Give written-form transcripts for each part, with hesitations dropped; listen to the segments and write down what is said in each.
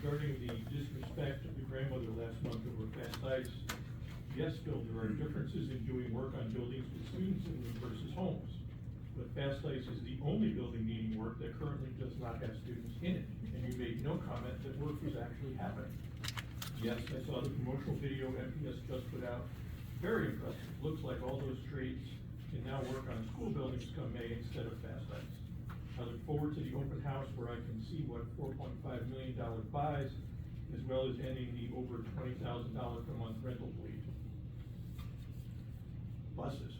regarding the disrespect of the grandmother last month over fast ice, yes, Bill, there are differences in doing work on buildings with students in them versus homes. But fast ice is the only building needing work that currently does not have students in it, and you made no comment that work was actually happening. Yes, I saw the promotional video MPS just put out. Very impressive. Looks like all those trades can now work on school buildings come May instead of fast ice. I look forward to the open house where I can see what $4.5 million buys, as well as ending the over $20,000 per month rental fleet. Buses.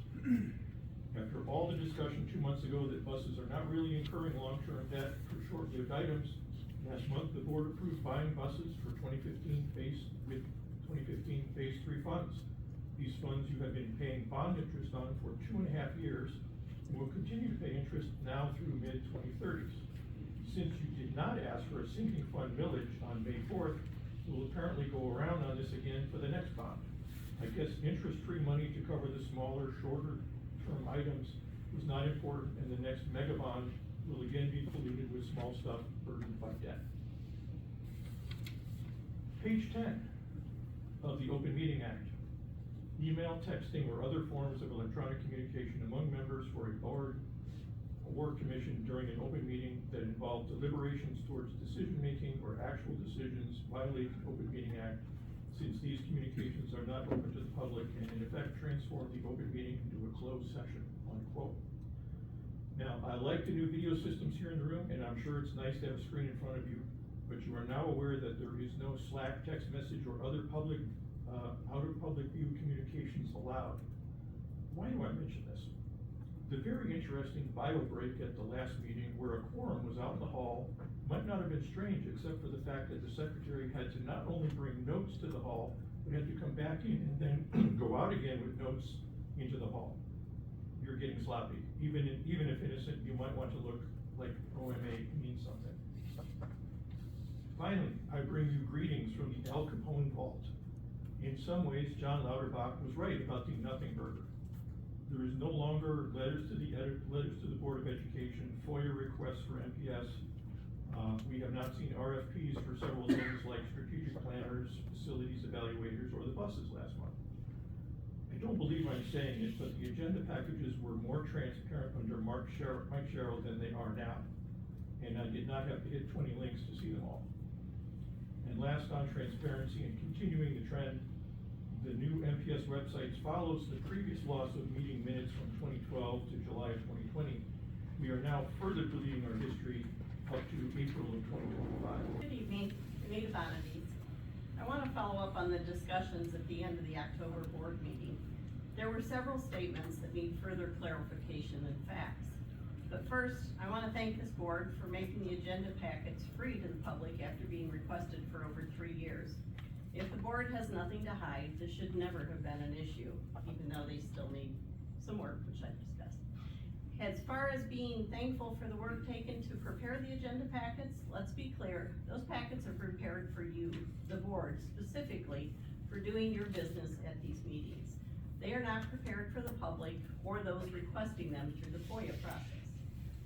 After all the discussion 2 months ago that buses are not really incurring long-term debt for short-lived items, last month the board approved buying buses for 2015 phase 3 funds. These funds you have been paying bond interest on for 2.5 years and will continue to pay interest now through mid-2030s. Since you did not ask for a sinking fund millage on May 4th, we'll apparently go around on this again for the next bond. I guess interest-free money to cover the smaller, shorter-term items was not important, and the next mega bond will again be polluted with small stuff burdened by debt. Page 10 of the Open Meeting Act. Email, texting, or other forms of electronic communication among members for a board or commission during an open meeting that involve deliberations towards decision-making or actual decisions violate the Open Meeting Act, since these communications are not open to the public and in effect transform the open meeting into a closed session, unquote. Now, I like the new video systems here in the room, and I'm sure it's nice to have a screen in front of you, but you are now aware that there is no Slack, text message, or other public out of public view communications allowed. Why do I mention this? The very interesting bio break at the last meeting where a quorum was out in the hall might not have been strange, except for the fact that the secretary had to not only bring notes to the hall, but had to come back in and then go out again with notes into the hall. You're getting sloppy. Even if innocent, you might want to look like OMA means something. Finally, I bring you greetings from the Al Capone vault. In some ways, John Lauterbach was right about the nothing burger. There is no longer letters to the Board of Education, FOIA requests for MPS. We have not seen RFPs for several things like strategic planners, facilities evaluators, or the buses last month. I don't believe I'm saying it, but the agenda packages were more transparent under Mike Sherrill than they are now. And I did not have to hit 20 links to see them all. And last on transparency and continuing the trend, the new MPS website follows the previous loss of meeting minutes from 2012 to July of 2020. We are now further deleting our history up to April of 2025. Good evening, Renita Bonadies. I want to follow up on the discussions at the end of the October board meeting. There were several statements that need further clarification and facts. But first, I want to thank this board for making the agenda packets free to the public after being requested for over 3 years. If the board has nothing to hide, this should never have been an issue, even though they still need some work, which I've discussed. As far as being thankful for the work taken to prepare the agenda packets, let's be clear, those packets are prepared for you, the board, specifically for doing your business at these meetings. They are not prepared for the public or those requesting them through the FOIA process.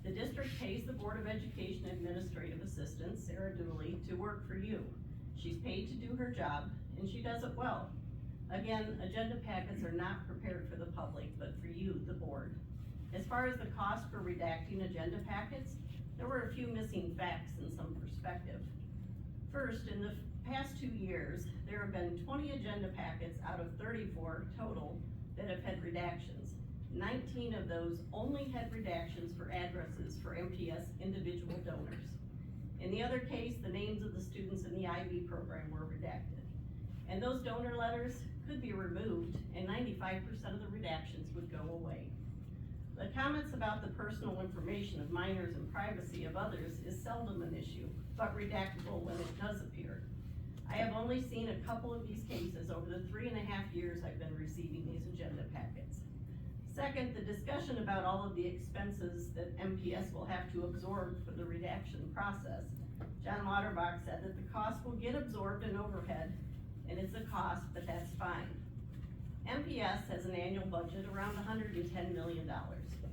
The district pays the Board of Education Administrative Assistant, Sara Duley, to work for you. She's paid to do her job, and she does it well. Again, agenda packets are not prepared for the public, but for you, the board. As far as the cost for redacting agenda packets, there were a few missing facts and some perspective. First, in the past 2 years, there have been 20 agenda packets out of 34 total that have had redactions. 19 of those only had redactions for addresses for MPS individual donors. In the other case, the names of the students in the IB program were redacted. And those donor letters could be removed, and 95% of the redactions would go away. The comments about the personal information of minors and privacy of others is seldom an issue, but redactable when it does appear. I have only seen a couple of these cases over the 3.5 years I've been receiving these agenda packets. Second, the discussion about all of the expenses that MPS will have to absorb for the redaction process. John Lauterbach said that the cost will get absorbed in overhead, and it's a cost, but that's fine. MPS has an annual budget around $110 million.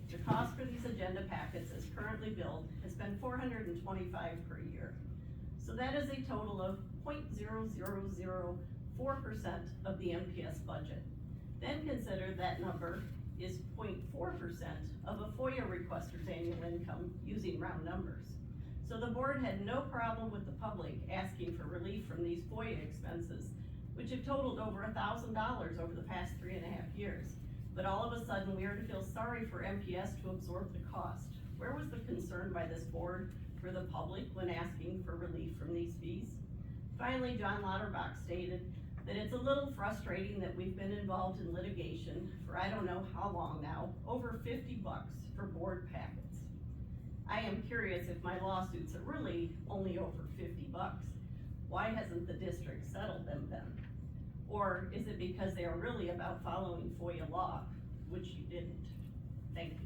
The cost for these agenda packets as currently billed has been $425 per year. So that is a total of 0.0004% of the MPS budget. Then consider that number is 0.4% of a FOIA requester's annual income using round numbers. So the board had no problem with the public asking for relief from these FOIA expenses, which have totaled over $1,000 over the past 3.5 years. But all of a sudden, we are to feel sorry for MPS to absorb the cost. Where was the concern by this board for the public when asking for relief from these fees? Finally, John Lauterbach stated that it's a little frustrating that we've been involved in litigation for I don't know how long now, over $50 for board packets. I am curious if my lawsuits are really only over $50. Why hasn't the district settled them then? Or is it because they are really about following FOIA law, which you didn't? Thank you.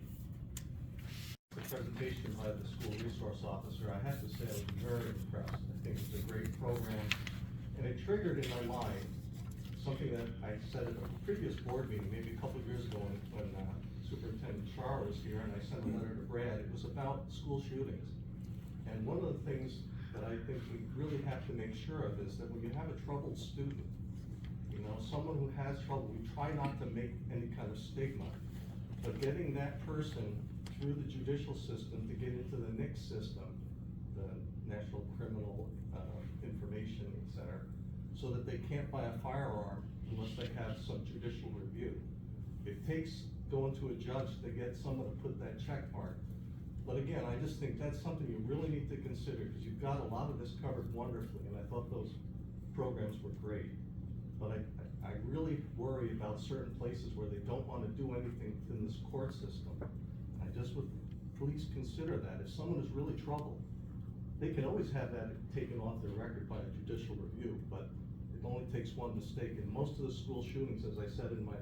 The presentation by the school resource officer, I have to say I was very impressed. I think it's a great program, and it triggered in my mind something that I said at a previous board meeting, maybe a couple of years ago when Superintendent Char was here, and I sent a letter to Brad. It was about school shootings. And one of the things that I think we really have to make sure of is that when you have a troubled student, you know, someone who has trouble, we try not to make any kind of stigma, but getting that person through the judicial system to get into the NICS system, the National Criminal Information Center, so that they can't buy a firearm unless they have some judicial review. It takes going to a judge to get someone to put that check mark. But again, I just think that's something you really need to consider, because you've got a lot of this covered wonderfully, and I thought those programs were great. But I really worry about certain places where they don't want to do anything in this court system. I just would please consider that. If someone is really troubled, they can always have that taken off their record by a judicial review, but it only takes one mistake. And most of the school shootings, as I said in my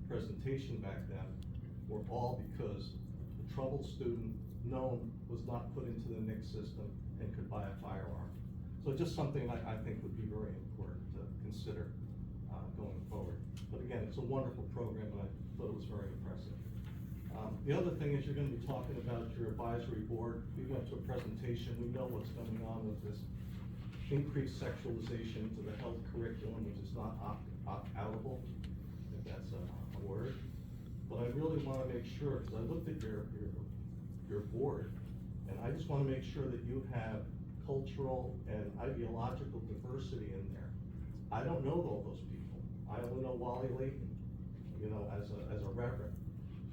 presentation back then, were all because the troubled student known was not put into the NICS system and could buy a firearm. So just something I think would be very important to consider going forward. But again, it's a wonderful program, and I thought it was very impressive. The other thing is you're going to be talking about your advisory board. We went to a presentation. We know what's going on with this increased sexualization to the health curriculum, which is not opt-outable, if that's a word. But I really want to make sure, because I looked at your board, and I just want to make sure that you have cultural and ideological diversity in there. I don't know all those people. I only know Wally Layton, you know, as a reverend.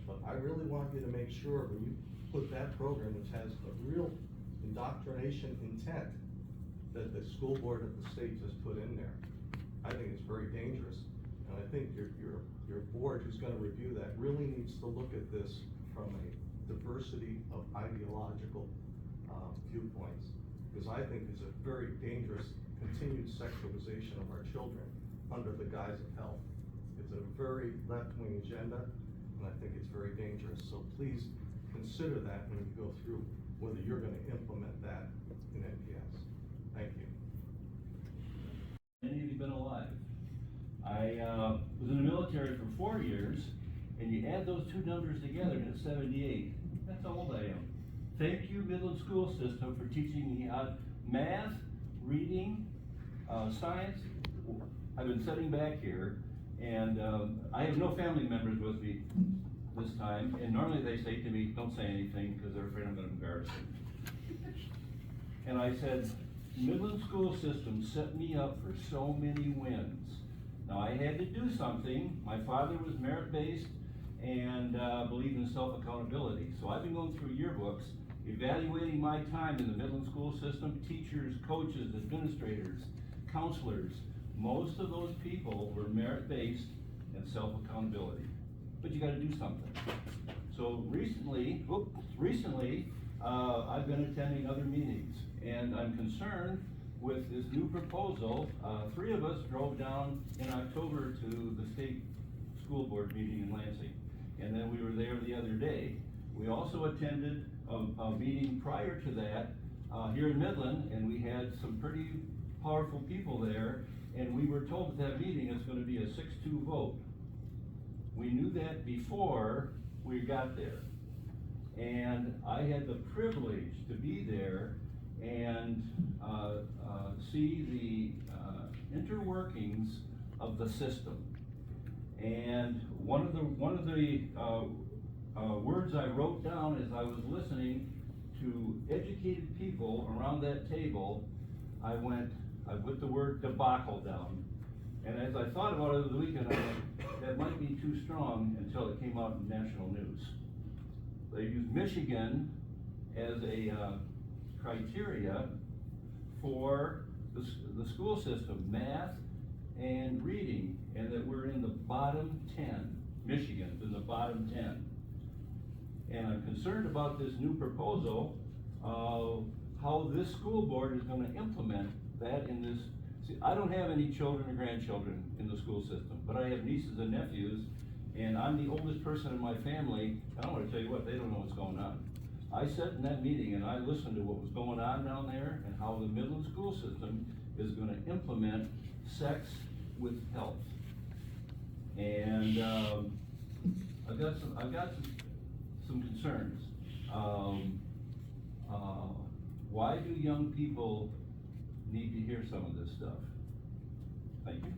But I really want you to make sure when you put that program, which has a real indoctrination intent, that the school board of the state just put in there. I think it's very dangerous. And I think your board who's going to review that really needs to look at this from a diversity of ideological viewpoints, because I think it's a very dangerous continued sexualization of our children under the guise of health. It's a very left-wing agenda, and I think it's very dangerous. So please consider that when you go through whether you're going to implement that in MPS. Thank you. Any of you been alive? I was in the military for 4 years, and you add those two numbers together and it's 78. That's how old I am. Thank you, Midland School System, for teaching me math, reading, science. I've been sitting back here, and I have no family members with me this time, and normally they say to me, don't say anything, because they're afraid I'm going to embarrass them. And I said, Midland School System set me up for so many wins. Now I had to do something. My father was merit-based and believed in self-accountability. So I've been going through yearbooks, evaluating my time in the Midland School System, teachers, coaches, administrators, counselors. Most of those people were merit-based and self-accountability. But you gotta do something. So recently, I've been attending other meetings, and I'm concerned with this new proposal. 3 of us drove down in October to the state school board meeting in Lansing, and then we were there the other day. We also attended a meeting prior to that here in Midland, and we had some pretty powerful people there, and we were told at that meeting it's going to be a 6-2 vote. We knew that before we got there, and I had the privilege to be there and see the interworkings of the system. And one of the words I wrote down as I was listening to educated people around that table, I put the word debacle down. And as I thought about it over the weekend, I went, that might be too strong until it came out in national news. They used Michigan as a criteria for the school system, math and reading, and that we're in the bottom 10. Michigan's in the bottom 10. And I'm concerned about this new proposal, how this school board is gonna implement that in this. See, I don't have any children or grandchildren in the school system, but I have nieces and nephews, and I'm the oldest person in my family, and I wanna tell you what, they don't know what's going on. I sat in that meeting and I listened to what was going on down there and how the Midland school system is gonna implement sex with health. And, I've got some concerns. Why do young people need to hear some of this stuff? Thank you.